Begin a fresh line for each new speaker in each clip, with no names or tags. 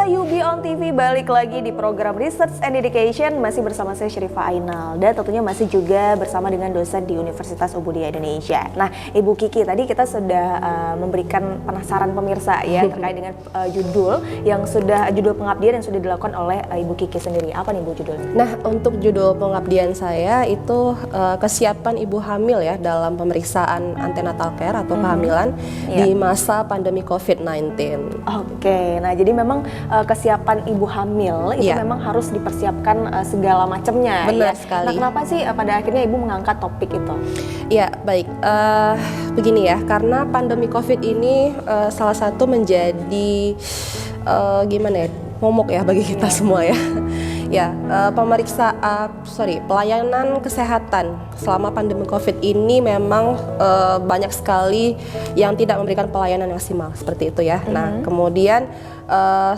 Pemirsa UB on TV balik lagi di program Research and Education, masih bersama saya Syarifah Ainal dan tentunya masih juga bersama dengan dosen di Universitas Ubudiya Indonesia. Nah, Ibu Kiki, tadi kita sudah memberikan penasaran pemirsa ya terkait dengan judul pengabdian yang sudah dilakukan oleh Ibu Kiki sendiri. Apa nih Bu judulnya?
Nah, untuk judul pengabdian saya itu kesiapan ibu hamil ya dalam pemeriksaan antenatal care atau kehamilan di masa pandemi COVID-19.
Oke, nah jadi memang kesiapan ibu hamil itu memang harus dipersiapkan segala macamnya.
Benar
ya.
sekali.
Nah, kenapa sih pada akhirnya Ibu mengangkat topik itu?
Ya, baik. Begini ya, karena pandemi COVID ini salah satu menjadi momok ya bagi kita semua ya. Ya, pelayanan kesehatan selama pandemi COVID ini memang banyak sekali yang tidak memberikan pelayanan yang maksimal seperti itu ya. Nah, kemudian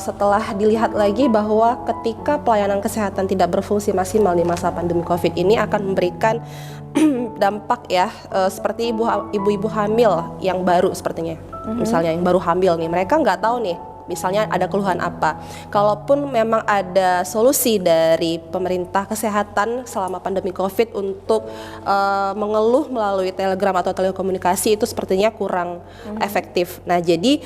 setelah dilihat lagi bahwa ketika pelayanan kesehatan tidak berfungsi maksimal di masa pandemi COVID ini akan memberikan dampak ya seperti ibu-ibu hamil yang baru sepertinya. Misalnya yang baru hamil nih, mereka nggak tahu nih misalnya ada keluhan apa. Kalaupun memang ada solusi dari pemerintah kesehatan selama pandemi COVID untuk mengeluh melalui telegram atau telekomunikasi, itu sepertinya kurang efektif. Nah, jadi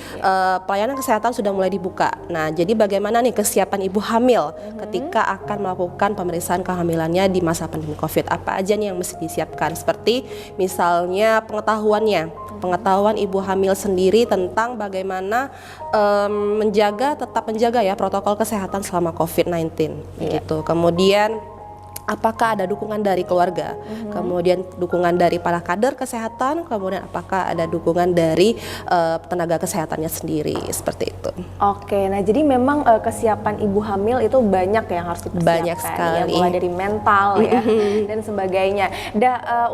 pelayanan kesehatan sudah mulai dibuka. Nah, jadi bagaimana nih kesiapan ibu hamil ketika akan melakukan pemeriksaan kehamilannya di masa pandemi COVID? Apa aja nih yang mesti disiapkan? Seperti misalnya pengetahuan ibu hamil sendiri tentang bagaimana tetap menjaga ya protokol kesehatan selama COVID-19 gitu. Kemudian apakah ada dukungan dari keluarga, kemudian dukungan dari para kader kesehatan, kemudian apakah ada dukungan dari tenaga kesehatannya sendiri, seperti itu.
Oke, nah jadi memang kesiapan ibu hamil itu banyak yang harus dipersiapkan.
Banyak sekali.
Ya, mulai dari mental ya dan sebagainya.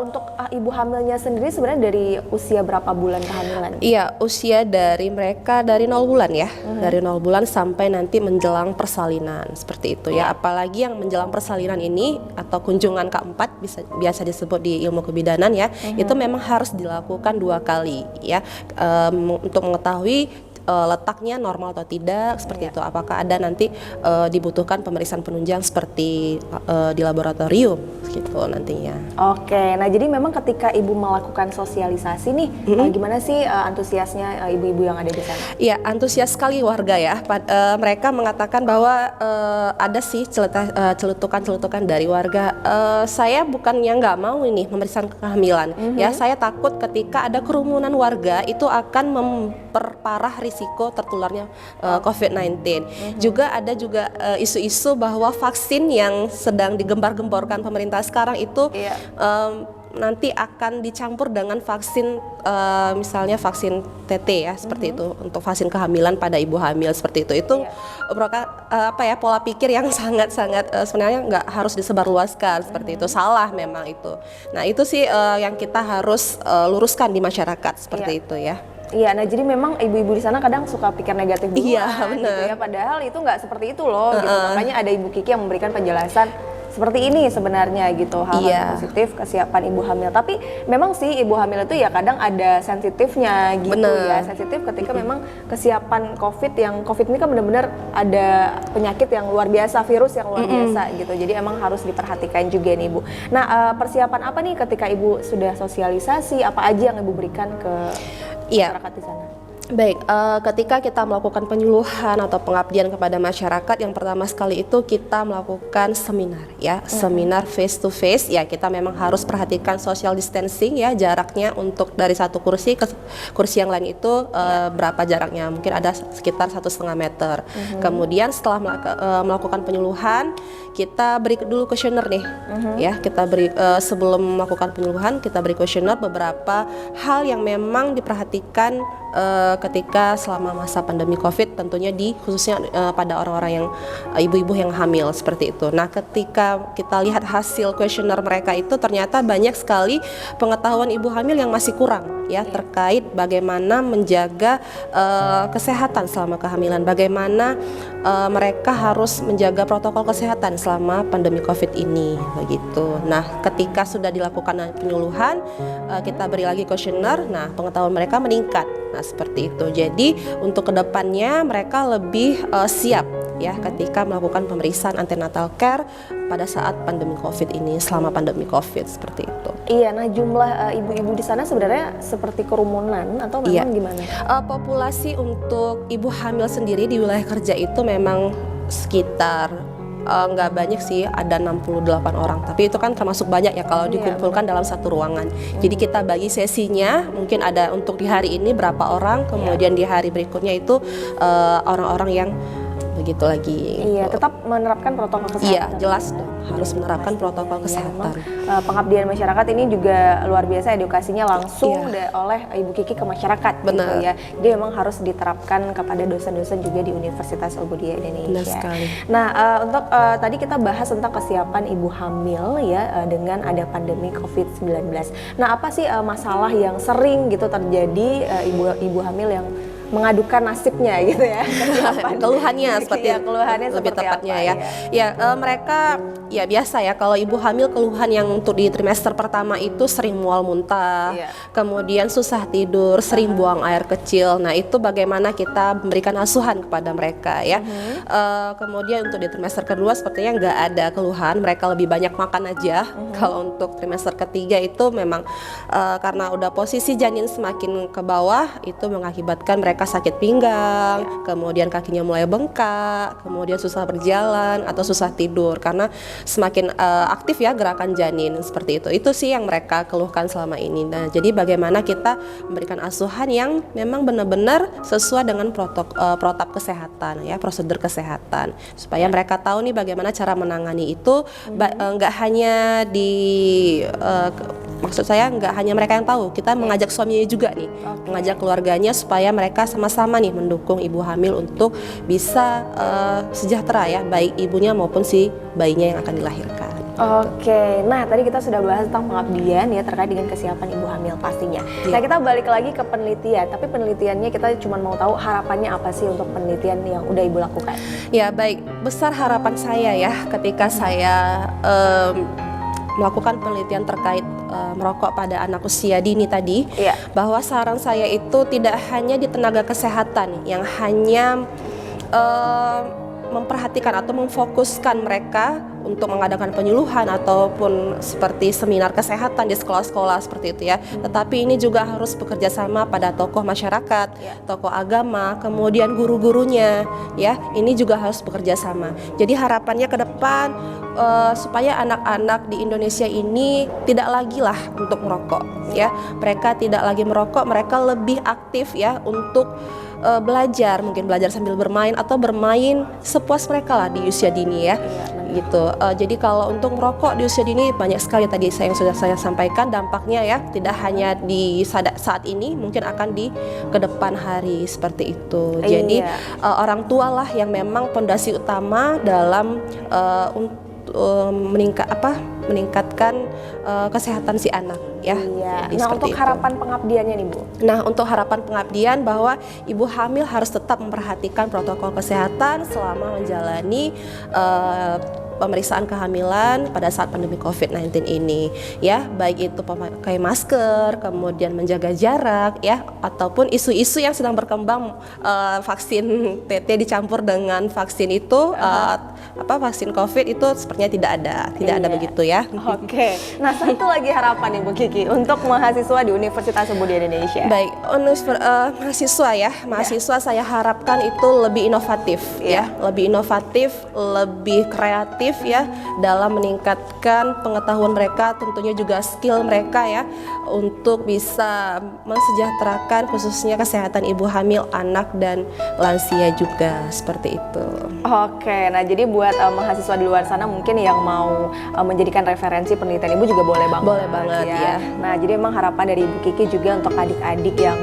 Untuk ibu hamilnya sendiri sebenarnya dari usia berapa bulan kehamilan?
Iya, usia dari mereka dari 0 bulan ya, dari 0 bulan sampai nanti menjelang persalinan, seperti itu ya. Apalagi yang menjelang persalinan ini atau kunjungan keempat biasa disebut di ilmu kebidanan ya, itu memang harus dilakukan 2 kali ya, untuk mengetahui letaknya normal atau tidak, seperti itu. Apakah ada nanti dibutuhkan pemeriksaan penunjang seperti di laboratorium gitu nantinya.
Oke, nah jadi memang ketika ibu melakukan sosialisasi nih, gimana sih antusiasnya ibu-ibu yang ada di sana?
Iya, antusias sekali warga ya. Mereka mengatakan bahwa ada sih celutukan-celutukan dari warga. Saya bukannya nggak mau ini pemeriksaan kehamilan, ya. Saya takut ketika ada kerumunan warga itu akan memperparah risiko tertularnya COVID-19. Juga ada isu-isu bahwa vaksin yang sedang digembar-gemborkan pemerintah sekarang itu nanti akan dicampur dengan vaksin misalnya vaksin TT ya, seperti itu untuk vaksin kehamilan pada ibu hamil, seperti itu. Itu pola pikir yang sangat-sangat sebenarnya nggak harus disebarluaskan, seperti itu. Salah memang itu. Nah, itu sih yang kita harus luruskan di masyarakat, seperti itu ya.
Iya, nah jadi memang ibu-ibu di sana kadang suka pikir negatif dulu,
benar.
Gitu ya. Padahal itu nggak seperti itu loh. Gitu. Makanya ada Ibu Kiki yang memberikan penjelasan seperti ini sebenarnya gitu, hal-hal yang positif kesiapan ibu hamil. Tapi memang sih ibu hamil itu ya kadang ada sensitifnya gitu. Ya, sensitif ketika memang kesiapan COVID ini kan benar-benar ada penyakit yang luar biasa, virus yang luar biasa gitu. Jadi emang harus diperhatikan juga nih Ibu. Nah, persiapan apa nih ketika Ibu sudah sosialisasi, apa aja yang Ibu berikan ke masyarakat di sana?
Baik, ketika kita melakukan penyuluhan atau pengabdian kepada masyarakat, yang pertama sekali itu kita melakukan seminar ya, seminar face to face ya. Kita memang harus perhatikan social distancing ya, jaraknya untuk dari satu kursi ke kursi yang lain itu berapa jaraknya, mungkin ada sekitar 1,5 meter. Kemudian setelah melakukan penyuluhan, kita beri dulu kuesioner nih ya, kita beri sebelum melakukan penyuluhan kita beri kuesioner beberapa hal yang memang diperhatikan ketika selama masa pandemi COVID, tentunya khususnya pada orang-orang yang ibu-ibu yang hamil, seperti itu. Nah, ketika kita lihat hasil kuesioner mereka itu ternyata banyak sekali pengetahuan ibu hamil yang masih kurang ya terkait bagaimana menjaga kesehatan selama kehamilan, bagaimana mereka harus menjaga protokol kesehatan selama pandemi COVID ini, begitu. Nah, ketika sudah dilakukan penyuluhan, kita beri lagi kuesioner, nah pengetahuan mereka meningkat. Nah, seperti itu. Jadi untuk kedepannya mereka lebih siap ya ketika melakukan pemeriksaan antenatal care pada saat pandemi COVID ini, selama pandemi COVID, seperti itu.
Iya, nah jumlah ibu-ibu di sana sebenarnya seperti kerumunan atau memang gimana?
Populasi untuk ibu hamil sendiri di wilayah kerja itu memang sekitar nggak banyak sih, ada 68 orang, tapi itu kan termasuk banyak ya kalau dikumpulkan dalam satu ruangan. Jadi kita bagi sesinya, mungkin ada untuk di hari ini berapa orang, kemudian di hari berikutnya itu orang-orang yang begitu lagi.
Iya, tetap menerapkan protokol kesehatan.
Iya, jelas dong, harus menerapkan protokol kesehatan.
Pengabdian masyarakat ini juga luar biasa, edukasinya langsung oleh Ibu Kiki ke masyarakat.
Benar.
Gitu ya. Jadi memang harus diterapkan kepada dosen-dosen juga di Universitas Al-Budiah Indonesia.
Benar sekali.
Nah, untuk tadi kita bahas tentang kesiapan ibu hamil ya dengan ada pandemi COVID-19. Nah, apa sih masalah yang sering gitu terjadi ibu hamil yang mengadukan nasibnya gitu ya,
keluhannya seperti
keluhannya
lebih
seperti
tepatnya
apa,
ya mereka ya biasa ya, kalau ibu hamil keluhan yang untuk di trimester pertama itu sering mual muntah, kemudian susah tidur, sering buang air kecil. Nah, itu bagaimana kita memberikan asuhan kepada mereka ya. Kemudian untuk di trimester kedua sepertinya nggak ada keluhan, mereka lebih banyak makan aja. Kalau untuk trimester ketiga itu memang karena udah posisi janin semakin ke bawah, itu mengakibatkan mereka sakit pinggang, kemudian kakinya mulai bengkak, kemudian susah berjalan atau susah tidur karena semakin aktif ya gerakan janin, seperti itu. Itu sih yang mereka keluhkan selama ini. Nah, jadi bagaimana kita memberikan asuhan yang memang benar-benar sesuai dengan protap kesehatan ya, prosedur kesehatan, supaya mereka tahu nih bagaimana cara menangani itu. Nggak hanya maksud saya nggak hanya mereka yang tahu, kita mengajak suaminya juga nih, mengajak keluarganya supaya mereka sama-sama nih mendukung ibu hamil untuk bisa sejahtera ya, baik ibunya maupun si bayinya yang akan dilahirkan.
Oke, nah tadi kita sudah bahas tentang pengabdian ya terkait dengan kesiapan ibu hamil pastinya. Nah, kita balik lagi ke penelitian, tapi penelitiannya kita cuma mau tahu harapannya apa sih untuk penelitian yang udah ibu lakukan?
Ya baik, besar harapan saya ya ketika saya melakukan penelitian terkait merokok pada anak usia dini tadi, bahwa saran saya itu tidak hanya di tenaga kesehatan yang hanya memperhatikan atau memfokuskan mereka untuk mengadakan penyuluhan ataupun seperti seminar kesehatan di sekolah-sekolah seperti itu ya, tetapi ini juga harus bekerja sama pada tokoh masyarakat, tokoh agama, kemudian guru-gurunya ya, ini juga harus bekerja sama. Jadi harapannya ke depan supaya anak-anak di Indonesia ini tidak lagi lah untuk merokok ya, mereka tidak lagi merokok, mereka lebih aktif ya untuk belajar, mungkin belajar sambil bermain atau bermain sepuas mereka lah di usia dini ya, gitu. Jadi kalau untuk merokok di usia dini banyak sekali tadi yang sudah saya sampaikan dampaknya ya, tidak hanya di saat ini, mungkin akan di kedepan hari seperti itu. Jadi orang tua lah yang memang pondasi utama dalam meningkatkan kesehatan si anak ya.
Nah, untuk harapan pengabdiannya nih Bu.
Nah, untuk harapan pengabdian bahwa ibu hamil harus tetap memperhatikan protokol kesehatan selama menjalani pemeriksaan kehamilan pada saat pandemi COVID-19 ini ya, baik itu memakai masker, kemudian menjaga jarak ya, ataupun isu-isu yang sedang berkembang vaksin TT dicampur dengan vaksin itu vaksin COVID itu sepertinya tidak ada begitu ya.
Oke. Nah, satu lagi harapan Ibu Kiki untuk mahasiswa di Universitas Al-Budiah Indonesia.
Baik, mahasiswa saya harapkan itu lebih inovatif ya, lebih inovatif, lebih kreatif ya dalam meningkatkan pengetahuan mereka, tentunya juga skill mereka ya untuk bisa mensejahterakan khususnya kesehatan ibu hamil, anak dan lansia juga, seperti itu.
Oke, nah jadi buat mahasiswa di luar sana mungkin yang mau menjadikan referensi penelitian Ibu juga boleh banget ya. Nah, jadi memang harapan dari Ibu Kiki juga untuk adik-adik yang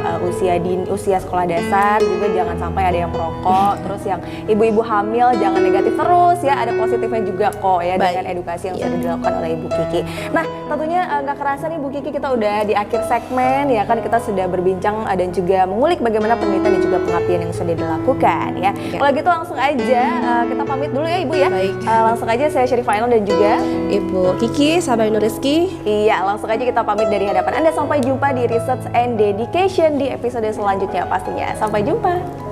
usia sekolah dasar juga jangan sampai ada yang merokok, terus yang ibu-ibu hamil jangan negatif terus ya, ada positifnya juga juga kok ya dengan
Baik.
edukasi yang sudah dilakukan oleh Ibu Kiki. Nah, tentunya nggak kerasa nih Bu Kiki, kita udah di akhir segmen ya kan, kita sudah berbincang dan juga mengulik bagaimana penelitian dan juga pengabdian yang sudah dilakukan ya. Kalau gitu langsung aja kita pamit dulu ya Ibu ya.
Baik.
Langsung aja saya Syarifah Ainun dan juga
Ibu Kiki, sahabat Nuriski.
iya, langsung aja kita pamit dari hadapan Anda. Sampai jumpa di Research and Dedication di episode selanjutnya pastinya. Sampai jumpa.